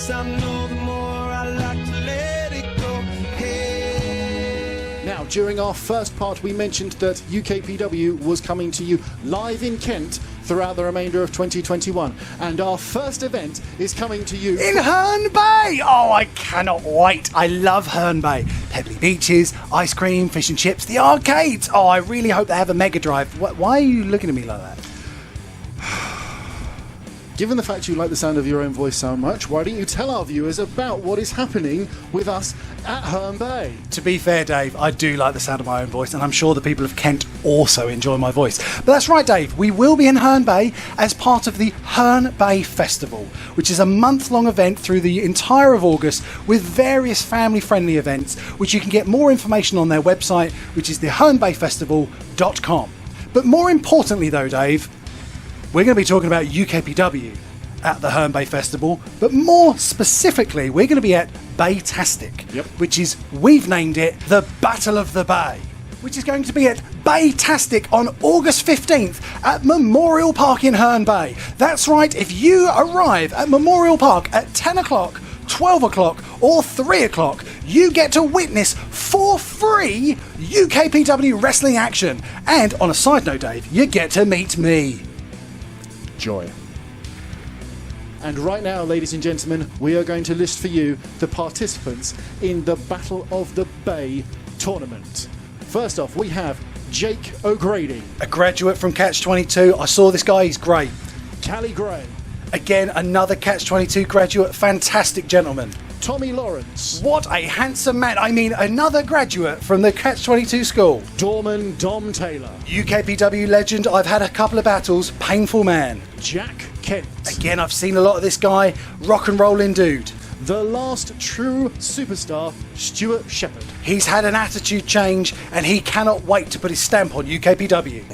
less I know, the more I like to let it go. Hey. Now, during our first part, we mentioned that UKPW was coming to you live in Kent throughout the remainder of 2021. And our first event is coming to you in Herne Bay. Oh, I cannot wait. I love Herne Bay. Pebbly beaches, ice cream, fish and chips, the arcades. Oh, I really hope they have a Mega Drive. Why are you looking at me like that? Given the fact you like the sound of your own voice so much, why don't you tell our viewers about what is happening with us at Herne Bay? To be fair, Dave, I do like the sound of my own voice, and I'm sure the people of Kent also enjoy my voice. But that's right, Dave, we will be in Herne Bay as part of the Herne Bay Festival, which is a month-long event through the entire of August with various family-friendly events, which you can get more information on their website, which is thehernbayfestival.com. But more importantly, though, Dave, we're going to be talking about UKPW at the Herne Bay Festival, but more specifically, we're going to be at Baytastic, which is, we've named it the Battle of the Bay, which is going to be at Baytastic on August 15th at Memorial Park in Herne Bay. That's right, if you arrive at Memorial Park at 10 o'clock, 12 o'clock or 3 o'clock, you get to witness for free UKPW wrestling action. And on a side note, Dave, you get to meet me. Joy. And right now, ladies and gentlemen, we are going to list for you the participants in the Battle of the Bay tournament. First off, we have Jake O'Grady. A graduate from Catch 22. I saw this guy, he's great. Callie Gray. Again, another Catch 22 graduate, fantastic gentleman. Tommy Lawrence. What a handsome man. I mean, another graduate from the Catch 22 school. Dorman Dom Taylor. UKPW legend, I've had a couple of battles, painful man. Jack Kent. Again, I've seen a lot of this guy, rock and rolling dude. The last true superstar, Stuart Shepherd. He's had an attitude change and he cannot wait to put his stamp on UKPW.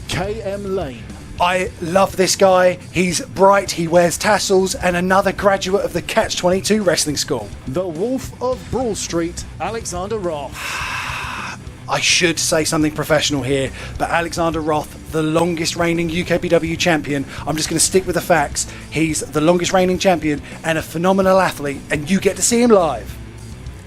KM Lane. I love this guy. He's bright, he wears tassels, and another graduate of the Catch 22 wrestling school. The Wolf of Broad Street, Alexander Roth. I should say something professional here, but Alexander Roth, the longest reigning UKPW champion, I'm just going to stick with the facts. He's the longest reigning champion and a phenomenal athlete, and you get to see him live.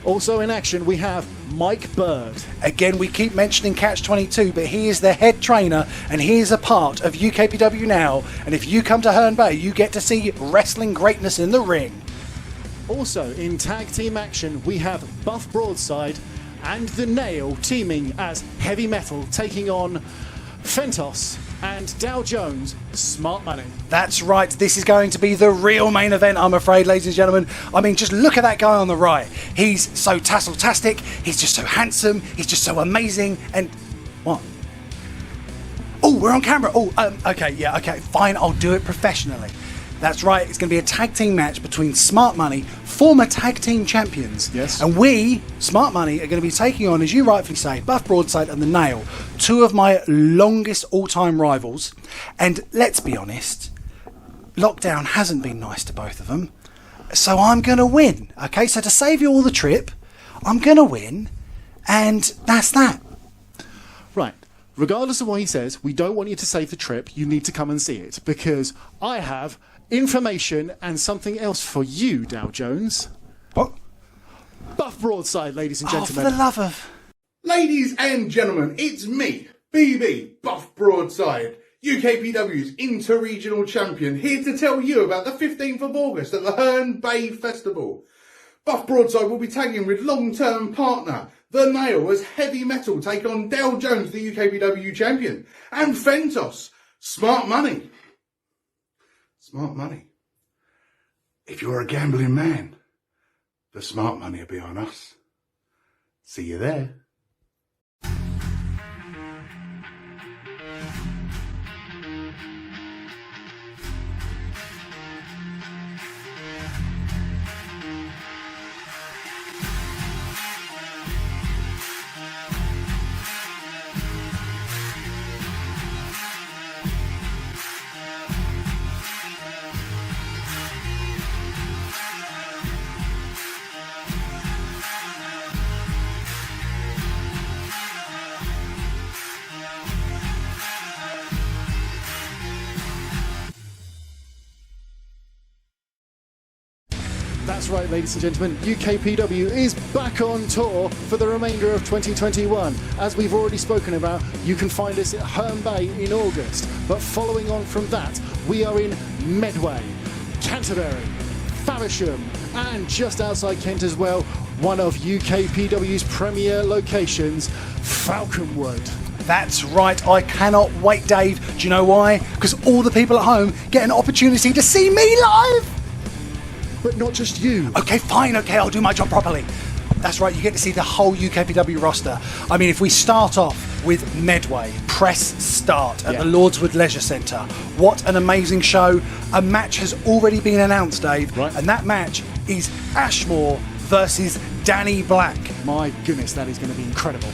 Also in action, we have Mike Bird. Again, we keep mentioning Catch 22, but he is the head trainer and he is a part of UKPW now. And if you come to Herne Bay, you get to see wrestling greatness in the ring. Also in tag team action, we have Buff Broadside and The Nail teaming as Heavy Metal, taking on Fentos and Dow Jones, Smart Money. That's right, this is going to be the real main event, I'm afraid, ladies and gentlemen. I mean, just look at that guy on the right. He's so tassel-tastic, he's just so handsome, he's just so amazing, and... What? Oh, we're on camera. Oh, okay, fine, I'll do it professionally. That's right, it's going to be a tag team match between Smart Money, former tag team champions. Yes. And we, Smart Money, are going to be taking on, as you rightfully say, Buff Broadside and The Nail, two of my longest all-time rivals. And let's be honest, lockdown hasn't been nice to both of them. So I'm going to win, okay? So to save you all the trip, I'm going to win, and that's that. Right. Regardless of what he says, we don't want you to save the trip. You need to come and see it, because I have information and something else for you, Dow Jones. What? Buff Broadside, ladies and Oh, gentlemen. for the love of... Ladies and gentlemen, it's me, BB, Buff Broadside, UKPW's inter-regional champion, here to tell you about the 15th of August at the Herne Bay Festival. Buff Broadside will be tagging with long-term partner, The Nail, as Heavy Metal take on Dow Jones, the UKPW champion, and Fentos, Smart Money. Smart Money. If you're a gambling man, the smart money will be on us. See you there. That's right, ladies and gentlemen, UKPW is back on tour for the remainder of 2021. As we've already spoken about, you can find us at Herne Bay in August. But following on from that, we are in Medway, Canterbury, Faversham, and just outside Kent as well, one of UKPW's premier locations, Falconwood. That's right, I cannot wait, Dave. Do you know why? Because all the people at home get an opportunity to see me live. But not just you. Okay, fine, okay, I'll do my job properly. That's right, you get to see the whole UKPW roster. I mean, if we start off with Medway, press start at the Lordswood Leisure Centre. What an amazing show. A match has already been announced, Dave. Right. And that match is Ashmore versus Danny Black. My goodness, that is going to be incredible.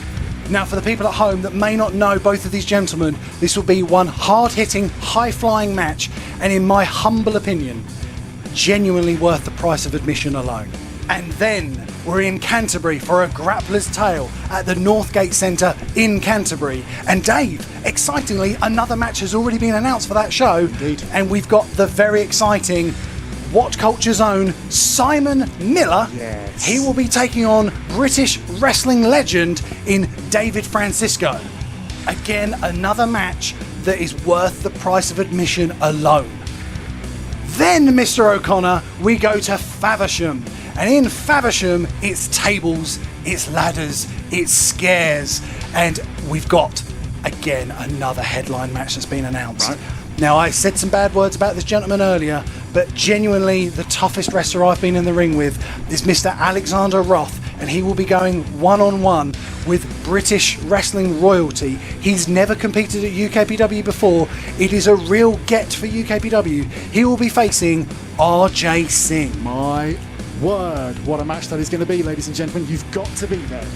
Now, for the people at home that may not know both of these gentlemen, this will be one hard-hitting, high-flying match, and in my humble opinion, genuinely worth the price of admission alone. And then we're in Canterbury for a grappler's tale at the Northgate Centre in Canterbury. And Dave, excitingly, another match has already been announced for that show. Indeed. And we've got the very exciting What Culture's own Simon Miller. Yes. He will be taking on British wrestling legend in David Francisco. Again, another match that is worth the price of admission alone. Then, Mr. O'Connor, we go to Faversham. And in Faversham, it's tables, it's ladders, it's scares. And we've got, again, another headline match that's been announced. Right. Now, I said some bad words about this gentleman earlier, but genuinely the toughest wrestler I've been in the ring with is Mr. Alexander Roth, and he will be going one-on-one with British wrestling royalty. He's never competed at UKPW before. It is a real get for UKPW. He will be facing RJ Singh. My word, what a match that is going to be, ladies and gentlemen. You've got to be there.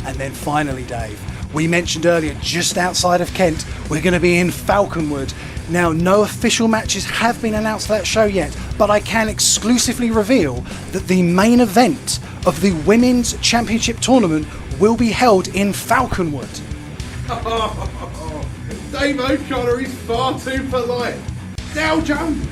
And then finally, Dave, we mentioned earlier, just outside of Kent, we're going to be in Falconwood. Now, no official matches have been announced for that show yet, but I can exclusively reveal that the main event of the Women's Championship Tournament will be held in Falconwood. Dave O'Connor is far too polite. Dow Jones!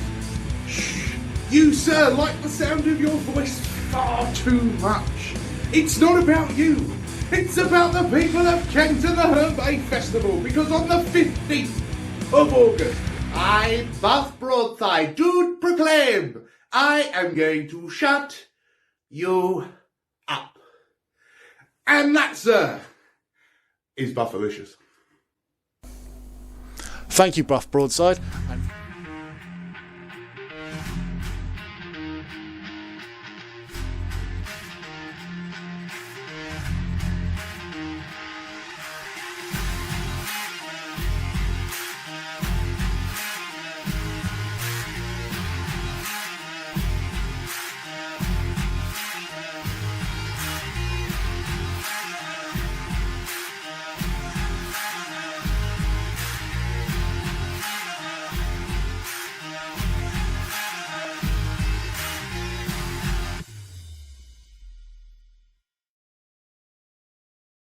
Shh! You, sir, like the sound of your voice far too much. It's not about you. It's about the people of Kent and the Herne Bay Festival, because on the 15th of August, I, Buff Broadside, do proclaim I am going to shut you up. And that, sir, is Buffalicious. Thank you, Buff Broadside.